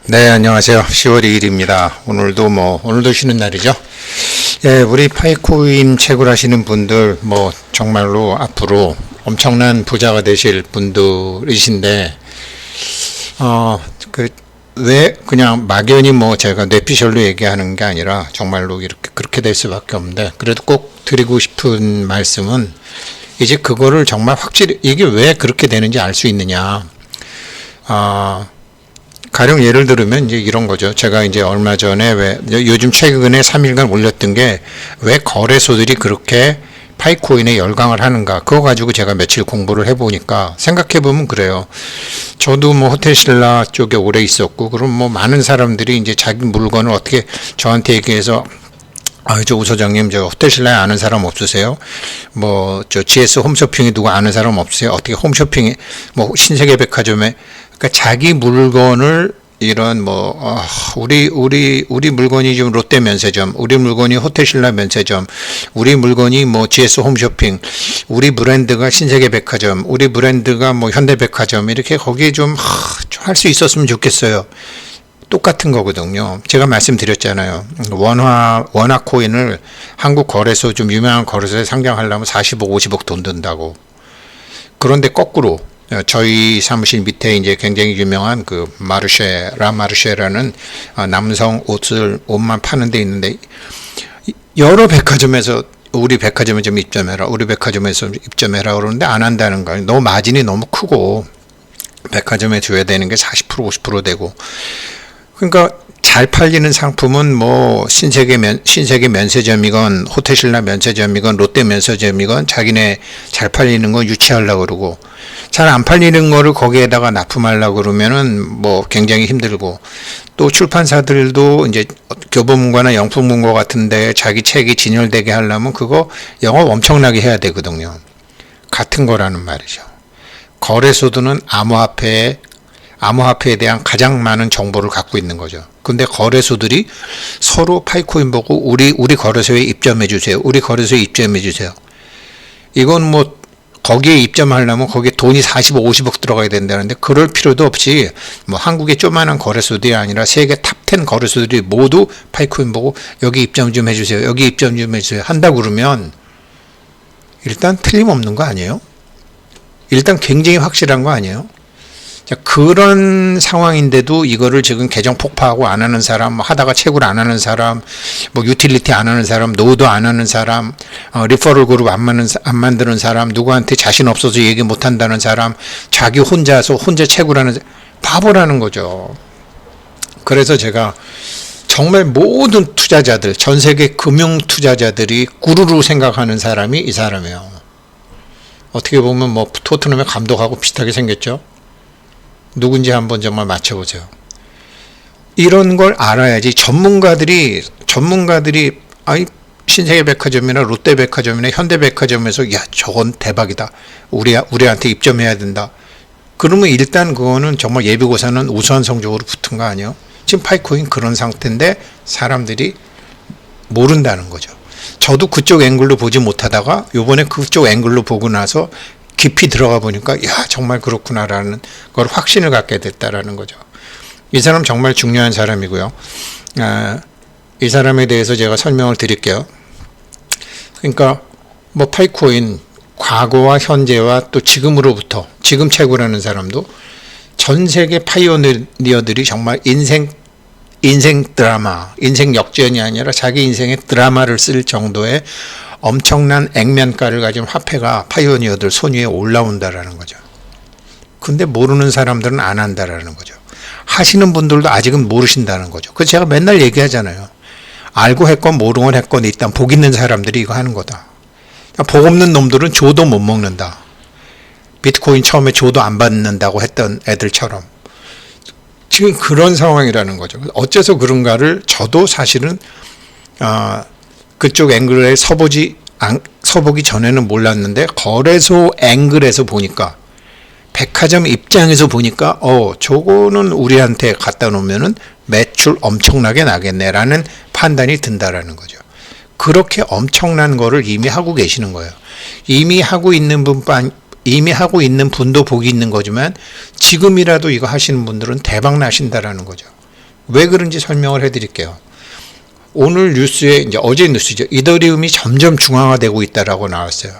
네, 안녕하세요. 10월 2일입니다. 오늘도 쉬는 날이죠. 예, 우리 파이코인 채굴하시는 분들, 정말로 앞으로 엄청난 부자가 되실 분들이신데, 왜 그냥 막연히 제가 뇌피셜로 얘기하는 게 아니라 정말로 그렇게 될 수밖에 없는데, 그래도 꼭 드리고 싶은 말씀은 이제 그거를 정말 확실히, 이게 왜 그렇게 되는지 알 수 있느냐. 가령 예를 들면 이제 이런 거죠. 제가 이제 얼마 전에 요즘 최근에 3일간 올렸던 게 왜 거래소들이 그렇게 파이코인에 열광을 하는가. 그거 가지고 제가 며칠 공부를 해보니까 생각해보면 그래요. 저도 호텔신라 쪽에 오래 있었고, 그럼 많은 사람들이 이제 자기 물건을 어떻게 저한테 얘기해서 우 소장님, 저 호텔신라에 아는 사람 없으세요? 저 GS 홈쇼핑에 누구 아는 사람 없으세요? 어떻게 홈쇼핑에, 신세계백화점에, 그러니까 자기 물건을 이런 우리 물건이 좀 롯데 면세점, 우리 물건이 호텔신라 면세점, 우리 물건이 GS 홈쇼핑, 우리 브랜드가 신세계백화점, 우리 브랜드가 현대백화점, 이렇게 거기에 좀 할 수 있었으면 좋겠어요. 똑같은 거거든요. 제가 말씀드렸잖아요. 원화 코인을 한국 거래소, 좀 유명한 거래소에 상장하려면 40억, 50억 돈 든다고. 그런데 거꾸로 저희 사무실 밑에 이제 굉장히 유명한 그 마르쉐라는 남성 옷만 파는 데 있는데, 여러 백화점에서 우리 백화점에 좀 입점해라, 우리 백화점에서 입점해라 그러는데 안 한다는 거예요. 너무 마진이 너무 크고 백화점에 줘야 되는 게 40%, 50% 되고. 그러니까 잘 팔리는 상품은 신세계 면세점이건 호텔신라 면세점이건 롯데 면세점이건 자기네 잘 팔리는 거 유치하려고 그러고, 잘 안 팔리는 거를 거기에다가 납품하려고 그러면은 굉장히 힘들고, 또 출판사들도 이제 교보문고나 영풍문고 같은데 자기 책이 진열되게 하려면 그거 영업 엄청나게 해야 되거든요. 같은 거라는 말이죠. 거래소들은 암호화폐에 대한 가장 많은 정보를 갖고 있는 거죠. 근데 거래소들이 서로 파이코인 보고 우리 거래소에 입점해 주세요. 우리 거래소에 입점해 주세요. 이건 거기에 입점하려면 거기에 돈이 40억, 50억 들어가야 된다는데, 그럴 필요도 없이 한국의 조그마한 거래소들이 아니라 세계 탑10 거래소들이 모두 파이코인 보고 여기 입점 좀 해주세요. 여기 입점 좀 해주세요. 한다 그러면 일단 틀림없는 거 아니에요? 일단 굉장히 확실한 거 아니에요? 자, 그런 상황인데도 이거를 지금 계정 폭파하고 안 하는 사람, 하다가 채굴 안 하는 사람, 유틸리티 안 하는 사람, 노드 안 하는 사람, 리퍼럴 그룹 안 만드는 사람, 누구한테 자신 없어서 얘기 못 한다는 사람, 자기 혼자 채굴하는 바보라는 거죠. 그래서 제가 정말 모든 투자자들, 전 세계 금융 투자자들이 꾸루루 생각하는 사람이 이 사람이에요. 어떻게 보면 토트넘의 감독하고 비슷하게 생겼죠. 누군지 한번 정말 맞춰보세요. 이런 걸 알아야지 전문가들이 신세계백화점이나 롯데백화점이나 현대백화점에서 저건 대박이다, 우리한테 입점해야 된다, 그러면 일단 그거는 정말 예비고사는 우수한 성적으로 붙은 거 아니에요? 지금 파이코인 그런 상태인데 사람들이 모른다는 거죠. 저도 그쪽 앵글로 보지 못하다가 요번에 그쪽 앵글로 보고 나서 깊이 들어가 보니까 정말 그렇구나라는 걸 확신을 갖게 됐다라는 거죠. 이 사람 정말 중요한 사람이고요. 이 사람에 대해서 제가 설명을 드릴게요. 그러니까 파이코인 과거와 현재와 또 지금으로부터, 지금 채굴하는 사람도 전 세계 파이오니어들이 정말 인생 드라마, 인생 역전이 아니라 자기 인생의 드라마를 쓸 정도의 엄청난 액면가를 가진 화폐가 파이오니어들 손 위에 올라온다라는 거죠. 근데 모르는 사람들은 안 한다라는 거죠. 하시는 분들도 아직은 모르신다는 거죠. 그래서 제가 맨날 얘기하잖아요. 알고 했건 모르고 했건 일단 복 있는 사람들이 이거 하는 거다. 복 없는 놈들은 조도 못 먹는다. 비트코인 처음에 조도 안 받는다고 했던 애들처럼. 지금 그런 상황이라는 거죠. 어째서 그런가를 저도 사실은 그쪽 앵글에 서보기 전에는 몰랐는데, 거래소 앵글에서 보니까, 백화점 입장에서 보니까 저거는 우리한테 갖다 놓으면은 매출 엄청나게 나겠네라는 판단이 든다라는 거죠. 그렇게 엄청난 거를 이미 하고 계시는 거예요. 이미 하고 있는 분도 복이 있는 거지만 지금이라도 이거 하시는 분들은 대박 나신다라는 거죠. 왜 그런지 설명을 해드릴게요. 오늘 뉴스에 이제 어제 뉴스죠. 이더리움이 점점 중앙화되고 있다라고 나왔어요.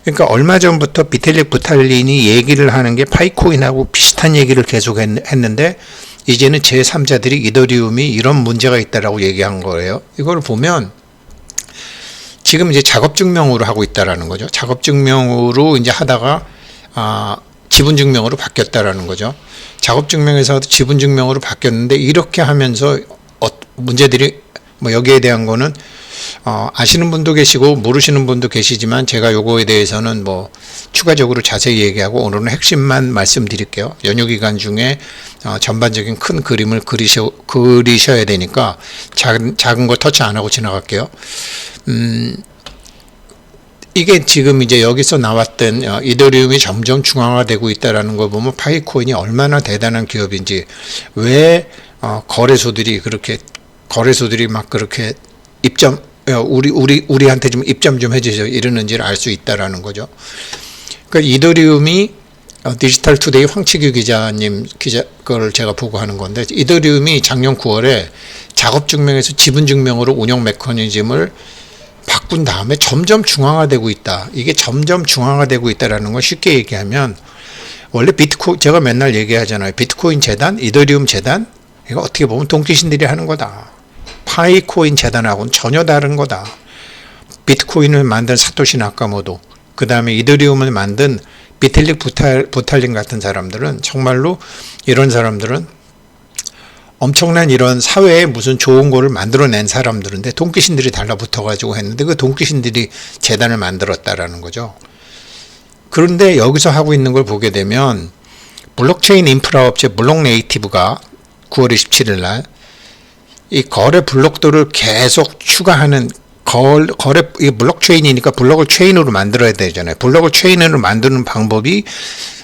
그러니까 얼마 전부터 비텔릭 부탈린이 얘기를 하는 게 파이코인하고 비슷한 얘기를 계속 했는데 이제는 제3자들이 이더리움이 이런 문제가 있다라고 얘기한 거예요. 이걸 보면 지금 이제 작업 증명으로 하고 있다라는 거죠. 작업 증명으로 이제 하다가 지분 증명으로 바뀌었다라는 거죠. 작업 증명에서 지분 증명으로 바뀌었는데 이렇게 하면서 문제들이 뭐 여기에 대한 거는 아시는 분도 계시고 모르시는 분도 계시지만 제가 요거에 대해서는 뭐 추가적으로 자세히 얘기하고 오늘은 핵심만 말씀드릴게요. 연휴 기간 중에 전반적인 큰 그림을 그리셔야 되니까 작은 거 터치 안 하고 지나갈게요. 이게 지금 이제 여기서 나왔던 이더리움이 점점 중앙화되고 있다라는 걸 보면 파이코인이 얼마나 대단한 기업인지, 왜 거래소들이 막 그렇게 우리한테 좀 입점 좀 해주세요 이러는지를 알 수 있다라는 거죠. 그러니까 이더리움이 디지털 투데이 황치규 기자님 거를 제가 보고 하는 건데, 이더리움이 작년 9월에 작업 증명에서 지분 증명으로 운영 메커니즘을 바꾼 다음에 점점 중앙화되고 있다. 이게 점점 중앙화되고 있다라는 건 쉽게 얘기하면 원래 제가 맨날 얘기하잖아요. 비트코인 재단, 이더리움 재단, 이거 어떻게 보면 동기신들이 하는 거다. 파이코인 재단하고는 전혀 다른 거다. 비트코인을 만든 사토시 나카모토, 그 다음에 이더리움을 만든 비텔릭 부탈린 같은 사람들은 정말로 이런 사람들은 엄청난 이런 사회에 무슨 좋은 거를 만들어낸 사람들인데 동기신들이 달라붙어가지고 했는데 그 동기신들이 재단을 만들었다라는 거죠. 그런데 여기서 하고 있는 걸 보게 되면 블록체인 인프라 업체 블록네이티브가 9월 27일 날 이 거래 블록들을 계속 추가하는 이 블록체인이니까 블록을 체인으로 만들어야 되잖아요. 블록을 체인으로 만드는 방법이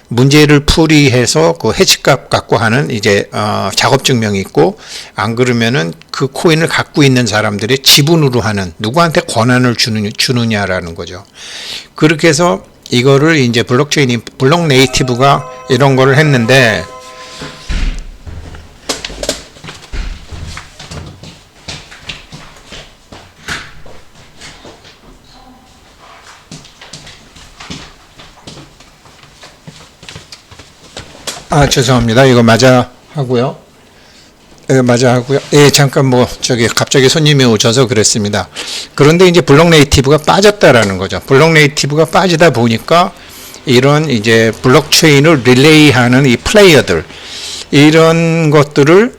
문제를 풀이해서 그 해치값 갖고 하는 이제 작업 증명이 있고, 안 그러면은 그 코인을 갖고 있는 사람들의 지분으로 하는, 누구한테 권한을 주느냐라는 거죠. 그렇게 해서 이거를 이제 블록 네이티브가 이런 거를 했는데, 죄송합니다. 이거 맞아 하고요. 예, 잠깐 갑자기 손님이 오셔서 그랬습니다. 그런데 이제 블록 네이티브가 빠졌다라는 거죠. 블록 네이티브가 빠지다 보니까 이런 이제 블록체인을 릴레이하는 이 플레이어들, 이런 것들을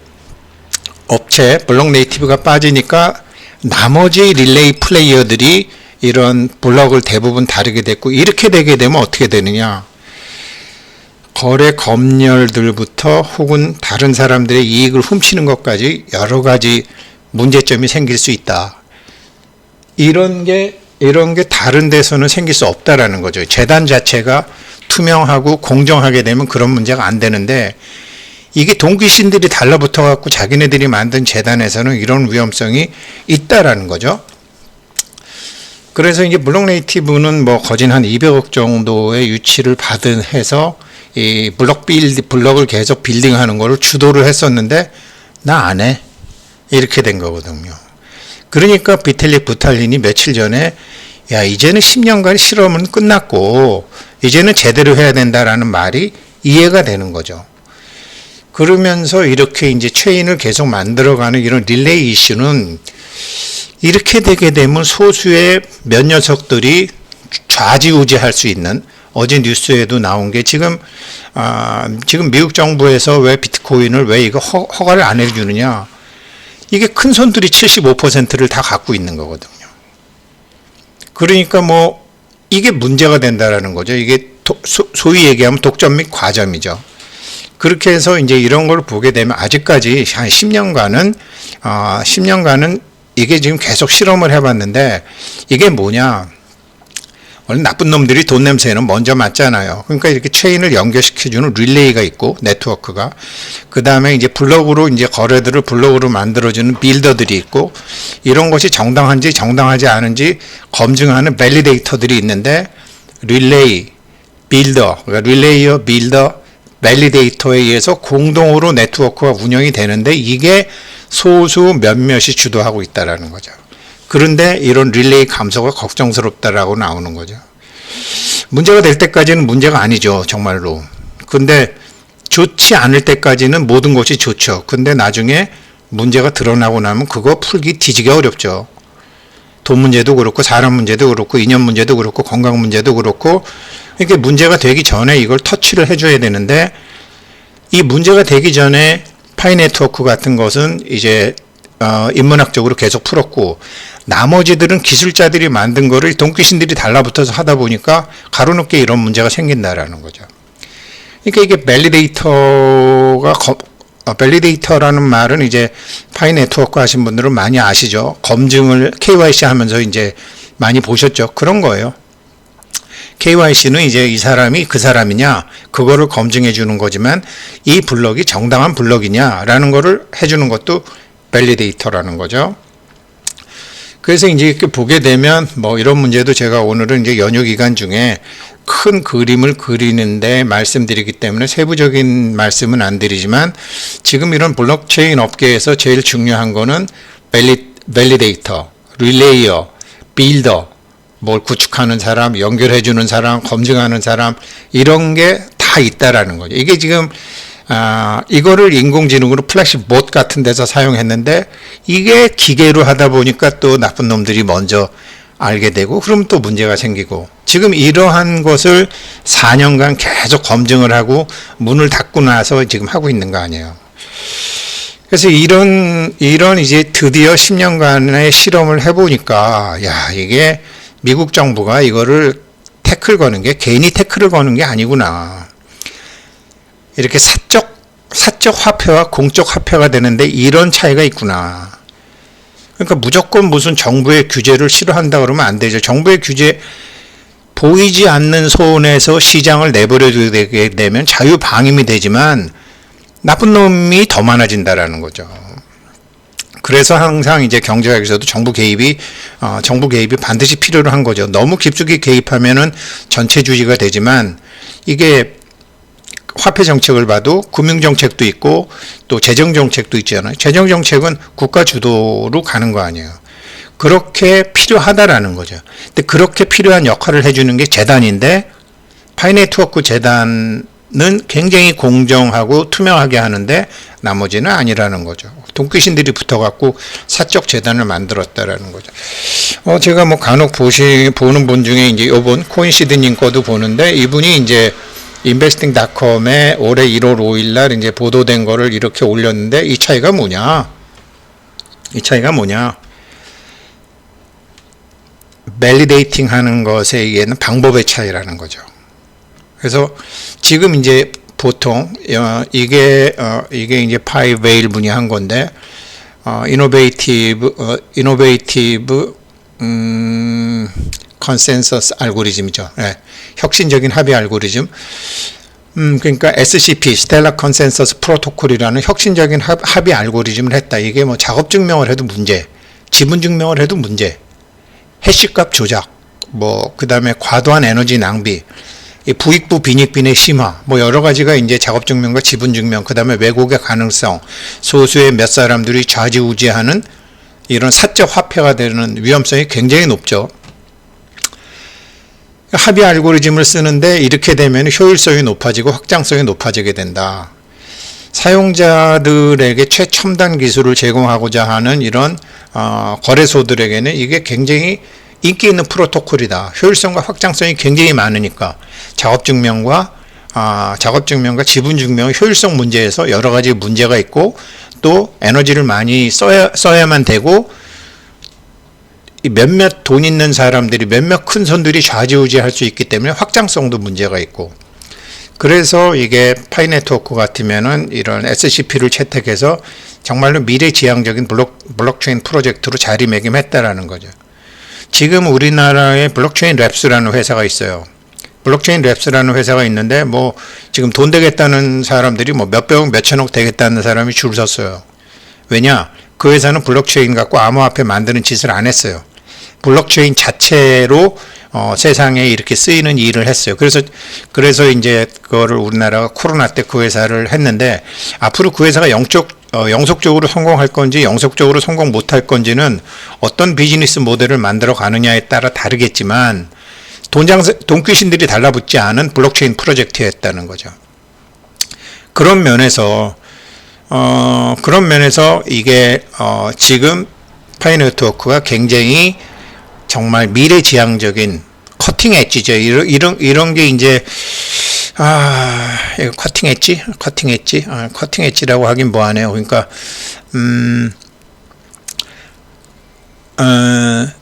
블록 네이티브가 빠지니까 나머지 릴레이 플레이어들이 이런 블록을 대부분 다루게 됐고, 이렇게 되게 되면 어떻게 되느냐? 거래 검열들부터 혹은 다른 사람들의 이익을 훔치는 것까지 여러 가지 문제점이 생길 수 있다. 이런 게 다른 데서는 생길 수 없다라는 거죠. 재단 자체가 투명하고 공정하게 되면 그런 문제가 안 되는데, 이게 동기신들이 달라붙어 갖고 자기네들이 만든 재단에서는 이런 위험성이 있다라는 거죠. 그래서 이제 블록 네이티브는 거진 한 200억 정도의 유치를 해서 이 블록을 계속 빌딩하는 거를 주도를 했었는데, 나 안 해, 이렇게 된 거거든요. 그러니까 비텔릭 부탈린이 며칠 전에 이제는 10년간 실험은 끝났고 이제는 제대로 해야 된다라는 말이 이해가 되는 거죠. 그러면서 이렇게 이제 체인을 계속 만들어가는 이런 릴레이 이슈는, 이렇게 되게 되면 소수의 몇 녀석들이 좌지우지할 수 있는, 어제 뉴스에도 나온 게 지금 미국 정부에서 왜 비트코인을 왜 이거 허가를 안 해주느냐, 이게 큰 손들이 75%를 다 갖고 있는 거거든요. 그러니까 이게 문제가 된다라는 거죠. 이게 소위 얘기하면 독점 및 과점이죠. 그렇게 해서 이제 이런 걸 보게 되면 아직까지 한 10년간은 이게 지금 계속 실험을 해봤는데, 이게 뭐냐? 원래 나쁜 놈들이 돈 냄새는 먼저 맡잖아요. 그러니까 이렇게 체인을 연결시켜주는 릴레이가 있고, 네트워크가. 그 다음에 이제 거래들을 블록으로 만들어주는 빌더들이 있고, 이런 것이 정당한지 정당하지 않은지 검증하는 밸리데이터들이 있는데, 릴레이, 빌더, 그러니까 릴레이어, 빌더, 밸리데이터에 의해서 공동으로 네트워크가 운영이 되는데 이게 소수 몇몇이 주도하고 있다라는 거죠. 그런데 이런 릴레이 감소가 걱정스럽다라고 나오는 거죠. 문제가 될 때까지는 문제가 아니죠, 정말로. 근데 좋지 않을 때까지는 모든 것이 좋죠. 근데 나중에 문제가 드러나고 나면 그거 풀기 뒤지기 어렵죠. 돈 문제도 그렇고 사람 문제도 그렇고 인연 문제도 그렇고 건강 문제도 그렇고 이렇게 문제가 되기 전에 이걸 터치를 해줘야 되는데 이 문제가 되기 전에 파이 네트워크 같은 것은 이제 인문학적으로 계속 풀었고 나머지들은 기술자들이 만든 거를 돈귀신들이 달라붙어서 하다 보니까 가로놓게 이런 문제가 생긴다라는 거죠. 그러니까 이게 밸리데이터라는 말은 이제 파이 네트워크 하신 분들은 많이 아시죠. 검증을 KYC 하면서 이제 많이 보셨죠. 그런 거예요. KYC는 이제 이 사람이 그 사람이냐 그거를 검증해 주는 거지만 이 블럭이 정당한 블럭이냐라는 거를 해주는 것도 밸리데이터라는 거죠. 그래서 이제 이렇게 보게 되면 뭐 이런 문제도 제가 오늘은 이제 연휴 기간 중에 큰 그림을 그리는데 말씀드리기 때문에 세부적인 말씀은 안 드리지만 지금 이런 블록체인 업계에서 제일 중요한 거는 밸리데이터, 릴레이어, 빌더, 뭘 구축하는 사람, 연결해주는 사람, 검증하는 사람 이런 게 다 있다라는 거죠. 이게 지금 이거를 인공지능으로 플래시봇 같은 데서 사용했는데 이게 기계로 하다 보니까 또 나쁜 놈들이 먼저 알게 되고 그럼 또 문제가 생기고 지금 이러한 것을 4년간 계속 검증을 하고 문을 닫고 나서 지금 하고 있는 거 아니에요. 그래서 이런 이제 드디어 10년간의 실험을 해보니까 야 이게 미국 정부가 이거를 태클 거는 게 개인이 태클을 거는 게 아니구나. 이렇게 사적 화폐와 공적 화폐가 되는데 이런 차이가 있구나. 그러니까 무조건 무슨 정부의 규제를 싫어한다 그러면 안 되죠. 정부의 규제 보이지 않는 손에서 시장을 내버려두게 되면 자유 방임이 되지만 나쁜 놈이 더 많아진다라는 거죠. 그래서 항상 이제 경제학에서도 정부 개입이 반드시 필요로 한 거죠. 너무 깊숙이 개입하면은 전체 주의가 되지만 이게 화폐 정책을 봐도 금융 정책도 있고 또 재정 정책도 있잖아요. 재정 정책은 국가 주도로 가는 거 아니에요. 그렇게 필요하다라는 거죠. 근데 그렇게 필요한 역할을 해주는 게 재단인데 파이 네트워크 재단은 굉장히 공정하고 투명하게 하는데 나머지는 아니라는 거죠. 돈귀신들이 붙어갖고 사적 재단을 만들었다라는 거죠. 제가 뭐 간혹 보는 분 중에 이제 요번 코인시드님 거도 보는데 이분이 이제 investing.com에 올해 1월 5일 날 이제 보도된 거를 이렇게 올렸는데 이 차이가 뭐냐? 밸리데이팅 하는 것에 의한 방법의 차이라는 거죠. 그래서 지금 이제 보통 이게 이제 파이 웨일 분이 한 건데 이노베이티브 컨센서스 알고리즘이죠. 네. 혁신적인 합의 알고리즘. 그러니까 SCP, 스텔라 컨센서스 프로토콜이라는 혁신적인 합의 알고리즘을 했다. 이게 뭐 작업 증명을 해도 문제, 지분 증명을 해도 문제, 해시값 조작, 뭐 그다음에 과도한 에너지 낭비, 부익부 빈익빈의 심화, 뭐 여러 가지가 이제 작업 증명과 지분 증명, 그다음에 왜곡의 가능성, 소수의 몇 사람들이 좌지우지하는 이런 사적 화폐가 되는 위험성이 굉장히 높죠. 합의 알고리즘을 쓰는데 이렇게 되면 효율성이 높아지고 확장성이 높아지게 된다. 사용자들에게 최첨단 기술을 제공하고자 하는 이런 거래소들에게는 이게 굉장히 인기 있는 프로토콜이다. 효율성과 확장성이 굉장히 많으니까 작업 증명과 지분 증명 효율성 문제에서 여러 가지 문제가 있고 또 에너지를 많이 써야만 되고 몇몇 돈 있는 사람들이 몇몇 큰 손들이 좌지우지할 수 있기 때문에 확장성도 문제가 있고 그래서 이게 파이 네트워크 같으면은 이런 SCP를 채택해서 정말로 미래지향적인 블록체인 프로젝트로 자리매김했다라는 거죠. 지금 우리나라에 블록체인 랩스라는 회사가 있어요. 블록체인 랩스라는 회사가 있는데 뭐 지금 돈 되겠다는 사람들이 뭐 몇백억 몇천억 되겠다는 사람이 줄 섰어요. 왜냐? 그 회사는 블록체인 갖고 암호화폐 만드는 짓을 안 했어요. 블록체인 자체로 세상에 이렇게 쓰이는 일을 했어요. 그래서 이제 그거를 우리나라가 코로나 때 그 회사를 했는데, 앞으로 그 회사가 영속적으로 성공할 건지 영속적으로 성공 못할 건지는 어떤 비즈니스 모델을 만들어 가느냐에 따라 다르겠지만, 돈귀신들이 달라붙지 않은 블록체인 프로젝트였다는 거죠. 그런 면에서 이게 지금 파이 네트워크가 굉장히 정말 미래지향적인 커팅 엣지죠. 이런 게 이제 이거 커팅 엣지라고 하긴 뭐하네요. 그러니까 그러니까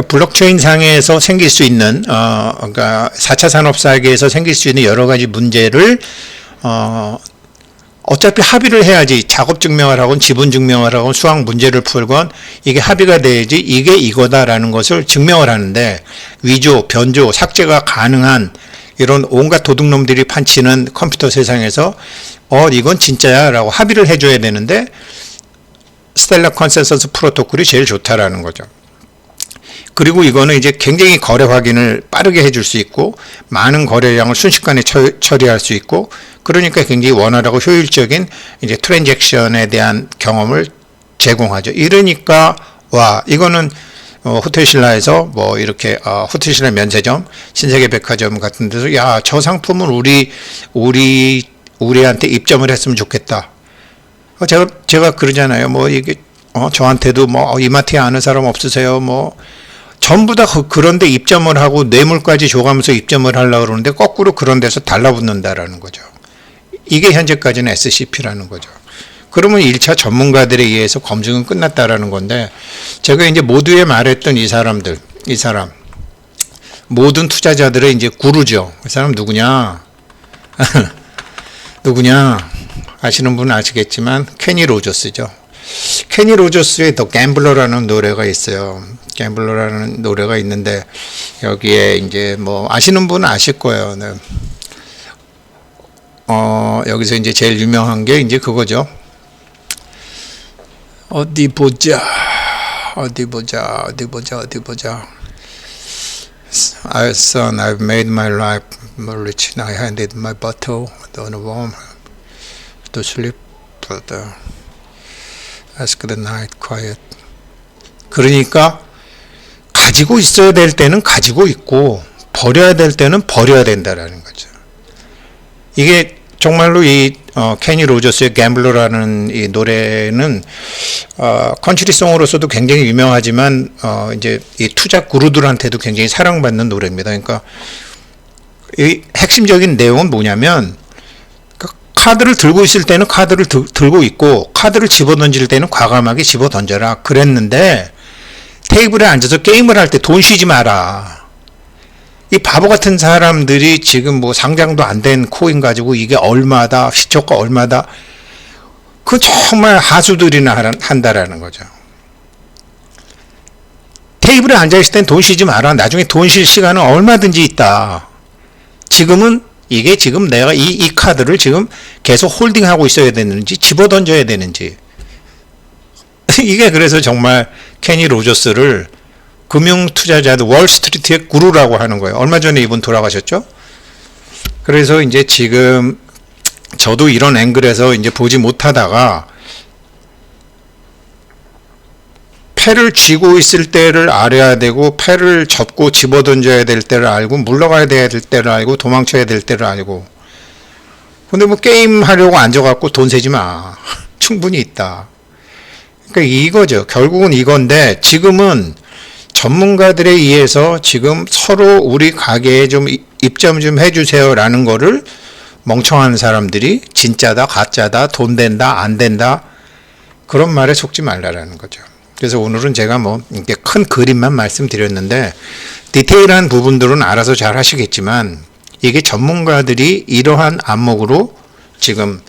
블록체인 상에서 생길 수 있는 그러니까 4차 산업사계에서 생길 수 있는 여러 가지 문제를 어차피 합의를 해야지. 작업 증명을 하건 지분 증명을 하건 수학 문제를 풀건 이게 합의가 돼야지 이게 이거다라는 것을 증명을 하는데, 위조, 변조, 삭제가 가능한 이런 온갖 도둑놈들이 판치는 컴퓨터 세상에서 이건 진짜야 라고 합의를 해줘야 되는데, 스텔라 컨센서스 프로토콜이 제일 좋다라는 거죠. 그리고 이거는 이제 굉장히 거래 확인을 빠르게 해줄 수 있고, 많은 거래량을 순식간에 처리할 수 있고, 그러니까 굉장히 원활하고 효율적인 이제 트랜잭션에 대한 경험을 제공하죠. 이러니까 이거는 호텔신라에서 뭐 이렇게 호텔신라 면세점, 신세계백화점 같은 데서 저 상품은 우리한테 입점을 했으면 좋겠다. 제가 그러잖아요. 뭐 이게 저한테도 뭐 이마트에 아는 사람 없으세요? 뭐 전부 다 그런데 입점을 하고 뇌물까지 줘가면서 입점을 하려고 그러는데 거꾸로 그런 데서 달라붙는다라는 거죠. 이게 현재까지는 SCP라는 거죠. 그러면 1차 전문가들에 의해서 검증은 끝났다라는 건데, 제가 이제 모두에 말했던 이 사람 모든 투자자들의 이제 구루죠. 그 사람 누구냐? 아시는 분은 아시겠지만 케니 로저스죠. 케니 로저스의 더 갬블러라는 노래가 있어요. 갬블러라는 노래가 있는데, 여기에 이제 뭐 아시는 분은 아실 거예요. 네. 여기서 이제 제일 유명한 게 이제 그거죠. 어디 보자. Son, I've made my life more rich. I handed my bottle on a warm to sleep, but ask the night quiet. 그러니까 가지고 있어야 될 때는 가지고 있고 버려야 될 때는 버려야 된다라는 거죠. 이게 정말로 이 케니 로저스의 갬블러라는 이 노래는 컨트리송으로서도 굉장히 유명하지만 이제 이 투자 구루들한테도 굉장히 사랑받는 노래입니다. 그러니까 이 핵심적인 내용은 뭐냐면, 카드를 들고 있을 때는 카드를 들고 있고 카드를 집어던질 때는 과감하게 집어던져라 그랬는데, 테이블에 앉아서 게임을 할 때 돈 쉬지 마라. 이 바보 같은 사람들이 지금 뭐 상장도 안 된 코인 가지고 이게 얼마다, 시초가 얼마다, 그 정말 하수들이나 한다라는 거죠. 테이블에 앉아있을 땐 돈 쉬지 마라. 나중에 돈 쉴 시간은 얼마든지 있다. 지금은 이게 지금 내가 이 카드를 지금 계속 홀딩하고 있어야 되는지 집어던져야 되는지. 이게 그래서 정말 케니 로저스를 금융투자자들 월스트리트의 구루라고 하는 거예요. 얼마 전에 이분 돌아가셨죠? 그래서 이제 지금 저도 이런 앵글에서 이제 보지 못하다가, 패를 쥐고 있을 때를 알아야 되고, 패를 접고 집어던져야 될 때를 알고, 물러가야 될 때를 알고, 도망쳐야 될 때를 알고. 근데 뭐 게임 하려고 앉아갖고 돈 세지 마. 충분히 있다. 그러니까 이거죠. 결국은 이건데, 지금은 전문가들에 의해서 지금 서로 우리 가게에 좀 입점 좀 해주세요 라는 거를 멍청한 사람들이 진짜다, 가짜다, 돈 된다, 안 된다, 그런 말에 속지 말라라는 거죠. 그래서 오늘은 제가 뭐 이렇게 큰 그림만 말씀드렸는데, 디테일한 부분들은 알아서 잘 하시겠지만, 이게 전문가들이 이러한 안목으로 지금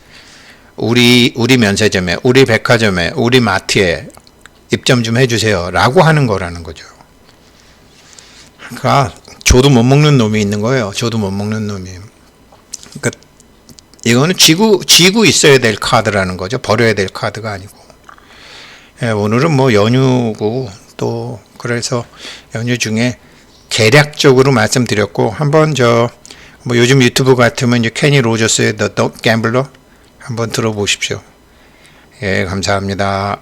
우리 면세점에, 우리 백화점에, 우리 마트에 입점 좀 해주세요 라고 하는 거라는 거죠. 그러니까 저도 못 먹는 놈이 있는 거예요. 저도 못 먹는 놈이. 그러니까 이거는 쥐고 있어야 될 카드라는 거죠. 버려야 될 카드가 아니고. 오늘은 뭐 연휴고, 또 그래서 연휴 중에 개략적으로 말씀드렸고, 한번 뭐 요즘 유튜브 같으면 이제 케니 로저스의 The Gambler 한번 들어보십시오. 예, 감사합니다.